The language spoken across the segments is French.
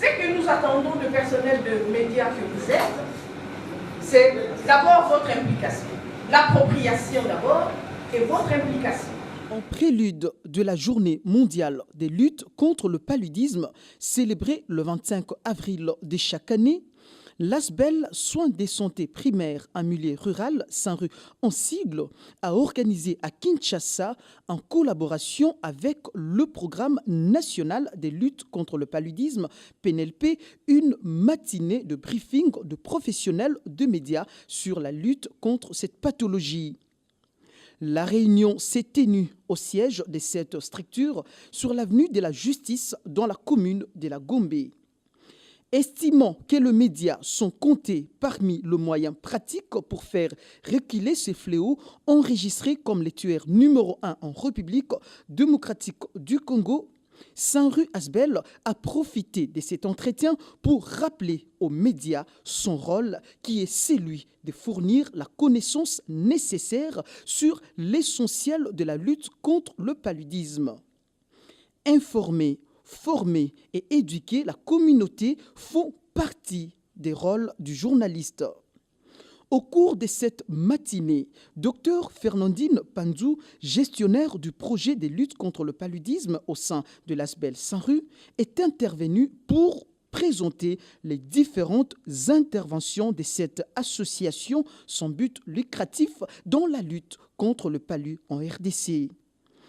Ce que nous attendons du personnel de médias que vous êtes, c'est d'abord votre implication. L'appropriation d'abord et votre implication. En prélude de la journée mondiale des luttes contre le paludisme, célébrée le 25 avril de chaque année, l'ASBEL Soins des santé primaires en milieu rural, Saint-Rue en sigle, a organisé à Kinshasa, en collaboration avec le Programme national des luttes contre le paludisme, PNLP, une matinée de briefing de professionnels de médias sur la lutte contre cette pathologie. La réunion s'est tenue au siège de cette structure sur l'avenue de la Justice dans la commune de la Gombe. Estimant que les médias sont comptés parmi les moyens pratiques pour faire reculer ces fléaux enregistrés comme les tueurs numéro 1 en République démocratique du Congo, Saint-Rue Asbel a profité de cet entretien pour rappeler aux médias son rôle qui est celui de fournir la connaissance nécessaire sur l'essentiel de la lutte contre le paludisme. Informer, former et éduquer la communauté font partie des rôles du journaliste. Au cours de cette matinée, Dr Fernandine Panzou, gestionnaire du projet de lutte contre le paludisme au sein de l'ASBEL Saint-Rue, est intervenue pour présenter les différentes interventions de cette association sans but lucratif dans la lutte contre le palu en RDC.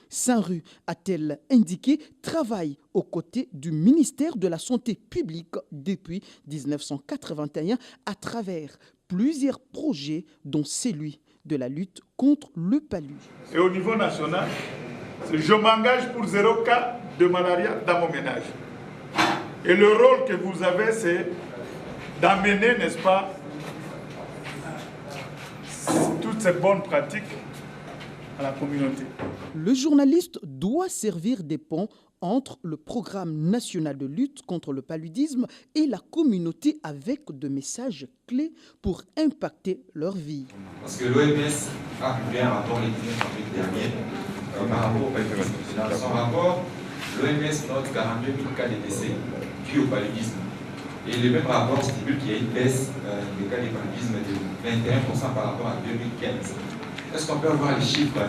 Saint-Rue, a-t-elle indiqué, travaille aux côtés du ministère de la Santé publique depuis 1981 à travers plusieurs projets, dont celui de la lutte contre le palu. Et au niveau national, je m'engage pour 0 cas de malaria dans mon ménage. Et le rôle que vous avez, c'est d'amener, n'est-ce pas, toutes ces bonnes pratiques à la communauté. Le journaliste doit servir des ponts entre le programme national de lutte contre le paludisme et la communauté avec des messages clés pour impacter leur vie. Parce que l'OMS a publié un rapport le 19 avril dernier par rapport au paludisme. Dans son rapport, l'OMS note 42 000 cas de décès dus au paludisme. Et le même rapport stipule qu'il y a une baisse des cas de paludisme de 21% par rapport à 2015. Est-ce qu'on peut avoir les chiffres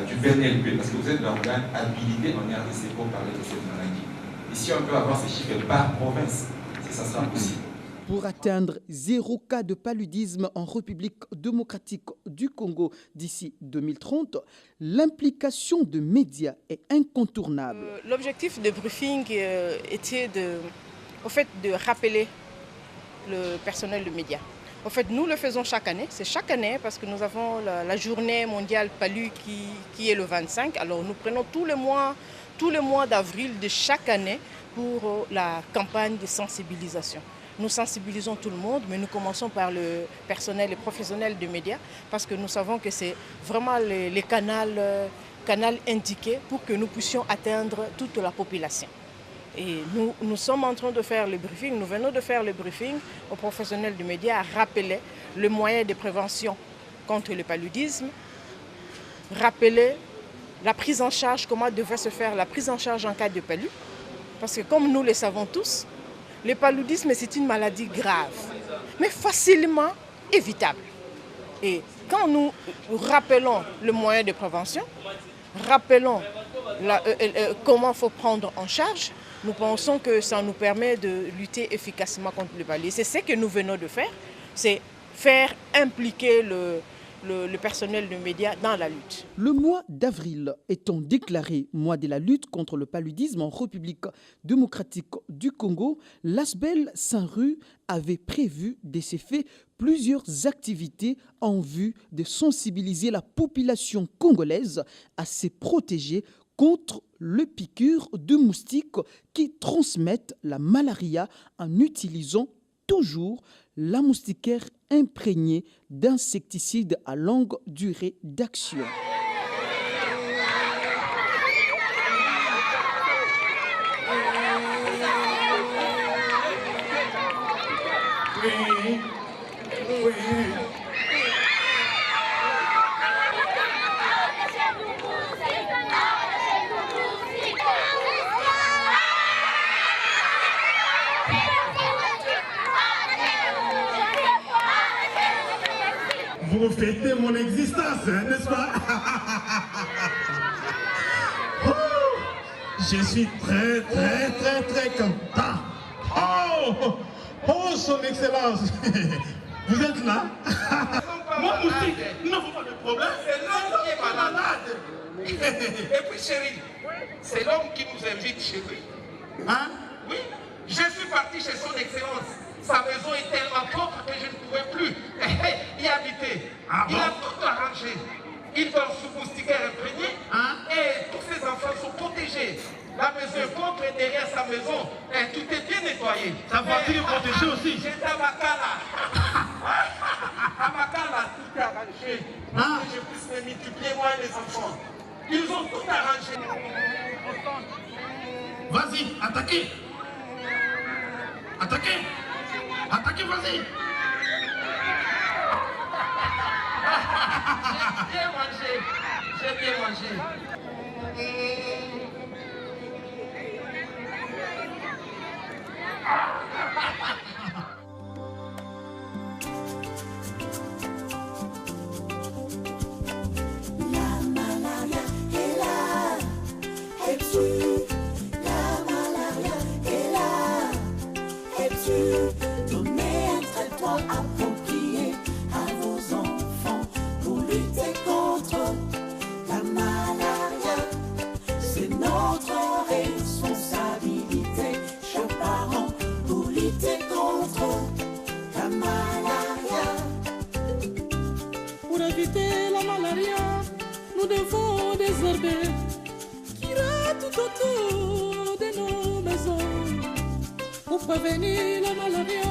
du PNLP, parce que vous êtes l'organe habilité en RDC pour parler de cette maladie. Et si on peut avoir ces chiffres par province, si ça sera possible. Pour atteindre 0 cas de paludisme en République démocratique du Congo d'ici 2030, l'implication de médias est incontournable. L'objectif de briefing était de rappeler le personnel de médias. En fait, nous le faisons chaque année. C'est chaque année parce que nous avons la journée mondiale palu qui est le 25. Alors nous prenons tous les mois d'avril de chaque année pour la campagne de sensibilisation. Nous sensibilisons tout le monde, mais nous commençons par le personnel et professionnel de médias parce que nous savons que c'est vraiment les canaux indiqués pour que nous puissions atteindre toute la population. Et nous sommes en train de faire le briefing, nous venons de faire le briefing aux professionnels du média à rappeler le moyen de prévention contre le paludisme, rappeler la prise en charge, comment devait se faire la prise en charge en cas de palu. Parce que comme nous le savons tous, le paludisme c'est une maladie grave, mais facilement évitable. Et quand nous rappelons le moyen de prévention, rappelons comment il faut prendre en charge, nous pensons que ça nous permet de lutter efficacement contre le palu. C'est ce que nous venons de faire, c'est faire impliquer le personnel de médias dans la lutte. Le mois d'avril étant déclaré mois de la lutte contre le paludisme en République démocratique du Congo, l'ASBEL Saint-Rue avait prévu de ces faits plusieurs activités en vue de sensibiliser la population congolaise à se protéger contre le piqûre de moustiques qui transmettent la malaria en utilisant toujours la moustiquaire imprégnée d'insecticides à longue durée d'action. Oui. Vous fêtez mon existence, hein, n'est-ce pas? Je suis très content. Oh, son excellence. Vous êtes là? Moi, moustique, non, pas de problème. C'est l'homme qui est malade. Et puis chérie, c'est l'homme qui nous invite chez lui. Hein? Oui, je suis parti chez son excellence. Sa maison est tellement propre que je ne pouvais plus y habiter. Ah bon? Il a tout arrangé. Il dort sous moustiquaire imprégné et tous ses enfants sont protégés. La maison est propre et derrière sa maison, tout est bien nettoyé. Sa voiture est protégée aussi. J'étais à Makala. À Makala, tout est arrangé. Pour que je puisse me multiplier, moi et les enfants. Ils ont tout arrangé. Vas-y, attaquez. Attaquez. Attaquez, vas-y. J'ai bien mangé. J'ai bien mangé. La malaria est là, elle tue. La malaria est là, elle tue. Donnez un traitement approprié à vos enfants pour lutter contre la malaria. C'est notre responsabilité, chers parents, pour lutter contre la malaria. Pour éviter la malaria, nous devons désherber qui rate tout autour de nos maisons. Pour prévenir la malaria,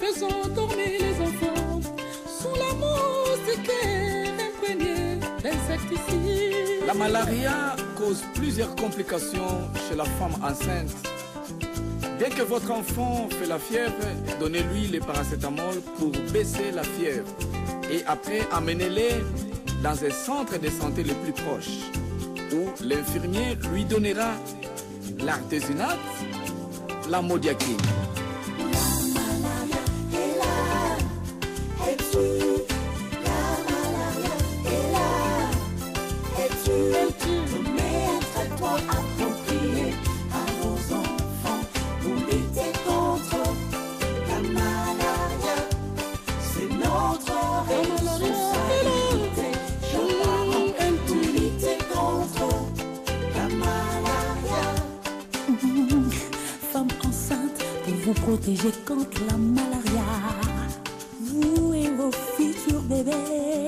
faisons dormir les enfants sous la moustiquaire imprégnée d'insecticides. La malaria cause plusieurs complications chez la femme enceinte. Dès que votre enfant fait la fièvre, donnez-lui le paracétamol pour baisser la fièvre. Et après, amenez-les dans un centre de santé le plus proche, où l'infirmier lui donnera l'artésunate, la modiaquine. La malaria est là, elle tue. La malaria est là, elle tue. Donnez un traitement approprié à vos enfants pour lutter contre la malaria. C'est notre responsabilité, chers parents, pour lutter contre la malaria. Femme enceinte, pour vous protéger contre la malaria, vous et vos futurs bébés,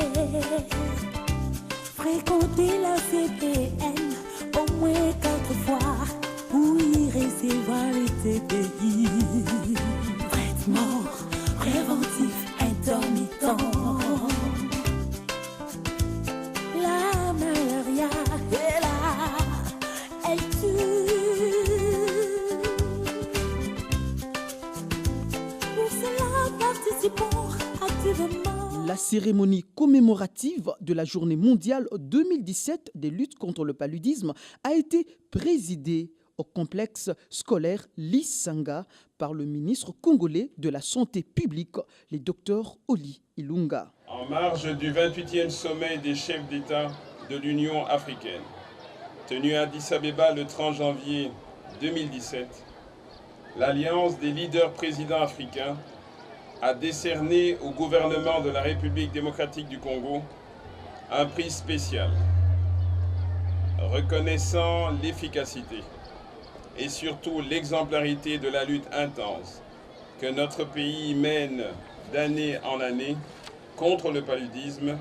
fréquentez la CPN au moins 4 fois pour y recevoir les TPI. Traitement préventif intermittent. La malaria est là, elle tue. Pour cela, participons activement. La cérémonie commémorative de la Journée mondiale 2017 des luttes contre le paludisme a été présidée au complexe scolaire Lisanga par le ministre congolais de la Santé publique, le Dr Oli Ilunga. En marge du 28e sommet des chefs d'État de l'Union africaine, tenu à Addis Abeba le 30 janvier 2017, l'Alliance des leaders présidents africains a décerné au gouvernement de la République démocratique du Congo un prix spécial, reconnaissant l'efficacité et surtout l'exemplarité de la lutte intense que notre pays mène d'année en année contre le paludisme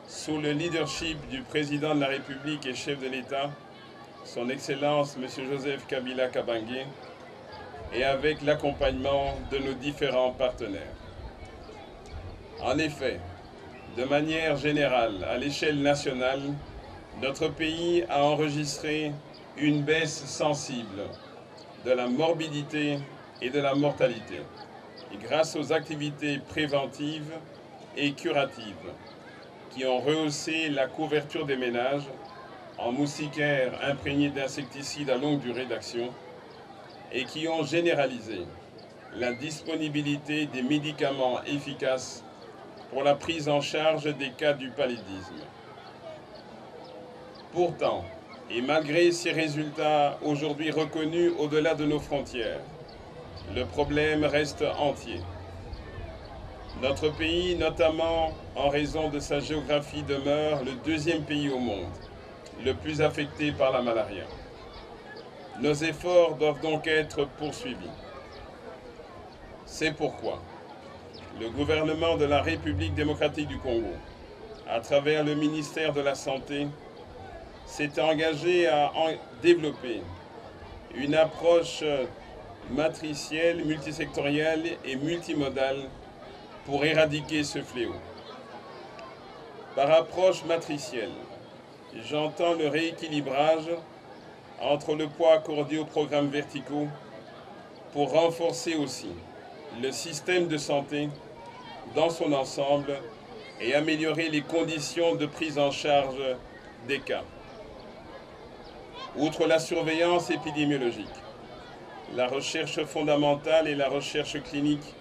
sous le leadership du président de la République et chef de l'État, son Excellence M. Joseph Kabila Kabange, et avec l'accompagnement de nos différents partenaires. En effet, de manière générale, à l'échelle nationale, notre pays a enregistré une baisse sensible de la morbidité et de la mortalité, et grâce aux activités préventives et curatives qui ont rehaussé la couverture des ménages en moustiquaires imprégnés d'insecticides à longue durée d'action et qui ont généralisé la disponibilité des médicaments efficaces pour la prise en charge des cas du paludisme. Pourtant, et malgré ces résultats aujourd'hui reconnus au-delà de nos frontières, le problème reste entier. Notre pays, notamment en raison de sa géographie, demeure le deuxième pays au monde, le plus affecté par la malaria. Nos efforts doivent donc être poursuivis. C'est pourquoi le gouvernement de la République démocratique du Congo, à travers le ministère de la Santé, s'est engagé à développer une approche matricielle, multisectorielle et multimodale pour éradiquer ce fléau. Par approche matricielle, j'entends le rééquilibrage entre le poids accordé aux programmes verticaux pour renforcer aussi le système de santé dans son ensemble et améliorer les conditions de prise en charge des cas. Outre la surveillance épidémiologique, la recherche fondamentale et la recherche clinique,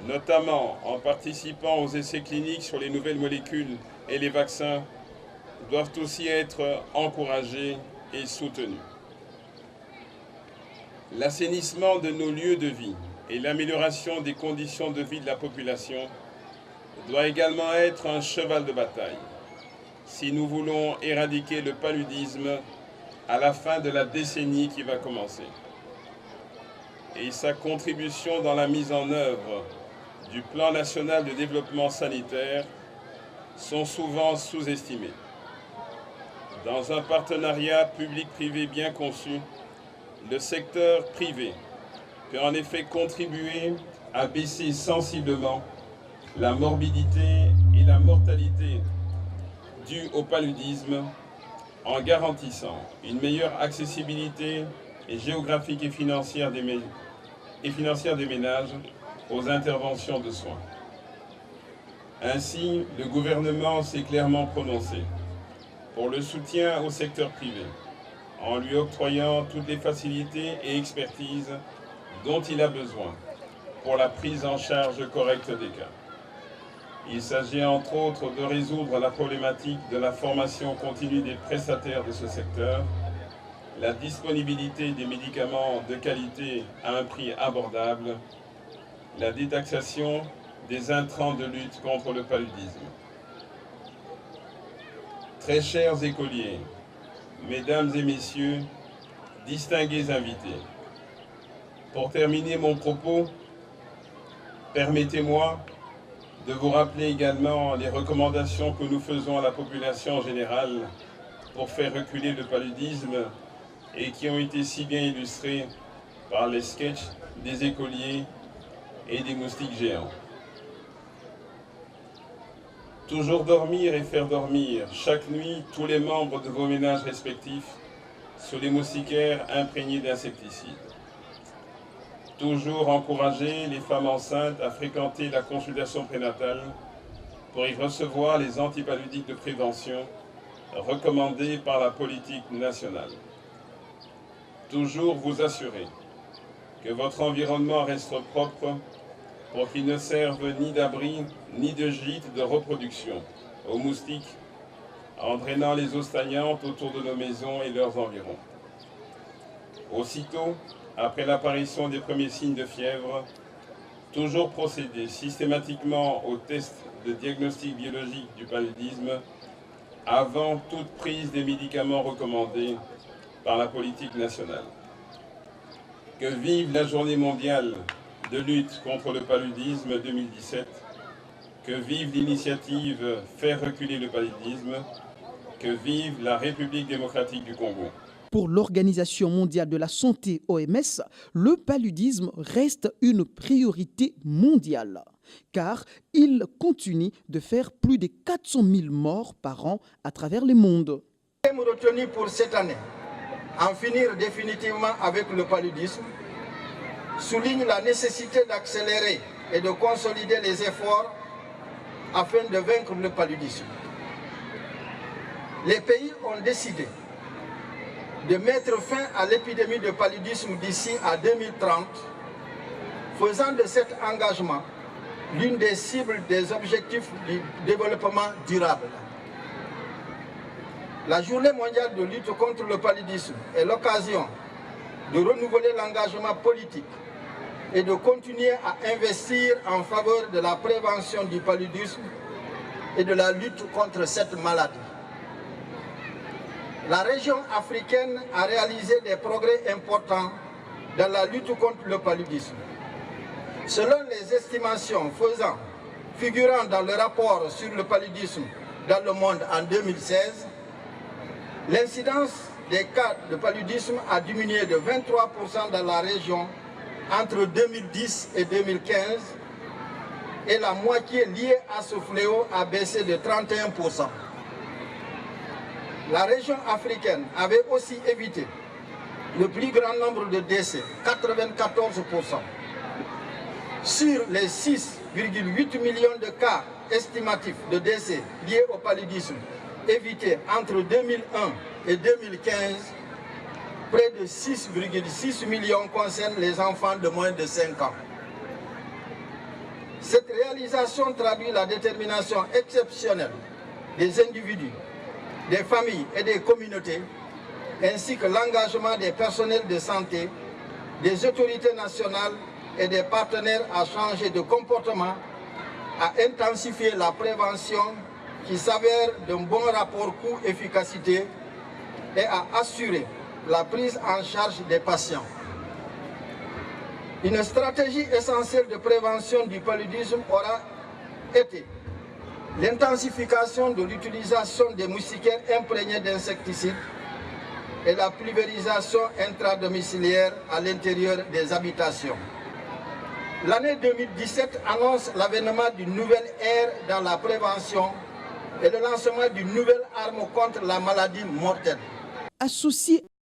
notamment en participant aux essais cliniques sur les nouvelles molécules et les vaccins, doivent aussi être encouragées et soutenues. L'assainissement de nos lieux de vie et l'amélioration des conditions de vie de la population doit également être un cheval de bataille si nous voulons éradiquer le paludisme à la fin de la décennie qui va commencer. Et sa contribution dans la mise en œuvre du plan national de développement sanitaire sont souvent sous-estimées. Dans un partenariat public-privé bien conçu, le secteur privé peut en effet contribuer à baisser sensiblement la morbidité et la mortalité dues au paludisme en garantissant une meilleure accessibilité géographique et financière des ménages aux interventions de soins. Ainsi, le gouvernement s'est clairement prononcé pour le soutien au secteur privé, en lui octroyant toutes les facilités et expertises dont il a besoin pour la prise en charge correcte des cas. Il s'agit entre autres de résoudre la problématique de la formation continue des prestataires de ce secteur, la disponibilité des médicaments de qualité à un prix abordable, la détaxation des intrants de lutte contre le paludisme. Très chers écoliers, mesdames et messieurs, distingués invités, pour terminer mon propos, permettez-moi de vous rappeler également les recommandations que nous faisons à la population en général pour faire reculer le paludisme et qui ont été si bien illustrées par les sketchs des écoliers et des moustiques géants. Toujours dormir et faire dormir chaque nuit tous les membres de vos ménages respectifs sous les moustiquaires imprégnés d'insecticides. Toujours encourager les femmes enceintes à fréquenter la consultation prénatale pour y recevoir les antipaludiques de prévention recommandés par la politique nationale. Toujours vous assurer que votre environnement reste propre pour qu'il ne serve ni d'abri ni de gîte de reproduction aux moustiques, en drainant les eaux stagnantes autour de nos maisons et leurs environs. Aussitôt, après l'apparition des premiers signes de fièvre, toujours procéder systématiquement aux tests de diagnostic biologique du paludisme avant toute prise des médicaments recommandés par la politique nationale. Que vive la Journée mondiale de lutte contre le paludisme 2017, que vive l'initiative Faire reculer le paludisme, que vive la République démocratique du Congo. Pour l'Organisation mondiale de la santé OMS, le paludisme reste une priorité mondiale, car il continue de faire plus de 400 000 morts par an à travers le monde. Le thème retenu pour cette année, en finir définitivement avec le paludisme, souligne la nécessité d'accélérer et de consolider les efforts afin de vaincre le paludisme. Les pays ont décidé de mettre fin à l'épidémie de paludisme d'ici à 2030, faisant de cet engagement l'une des cibles des objectifs du développement durable. La journée mondiale de lutte contre le paludisme est l'occasion de renouveler l'engagement politique et de continuer à investir en faveur de la prévention du paludisme et de la lutte contre cette maladie. La région africaine a réalisé des progrès importants dans la lutte contre le paludisme. Selon les estimations figurant dans le rapport sur le paludisme dans le monde en 2016, l'incidence des cas de paludisme a diminué de 23% dans la région entre 2010 et 2015 et la moitié liée à ce fléau a baissé de 31%. La région africaine avait aussi évité le plus grand nombre de décès, 94%. Sur les 6,8 millions de cas estimatifs de décès liés au paludisme évités entre 2001 et 2015, près de 6,6 millions concernent les enfants de moins de 5 ans. Cette réalisation traduit la détermination exceptionnelle des individus, des familles et des communautés, ainsi que l'engagement des personnels de santé, des autorités nationales et des partenaires à changer de comportement, à intensifier la prévention qui s'avère d'un bon rapport coût-efficacité et à assurer la prise en charge des patients. Une stratégie essentielle de prévention du paludisme aura été l'intensification de l'utilisation des moustiquaires imprégnés d'insecticides et la pulvérisation intradomiciliaire à l'intérieur des habitations. L'année 2017 annonce l'avènement d'une nouvelle ère dans la prévention et le lancement d'une nouvelle arme contre la maladie mortelle. Associé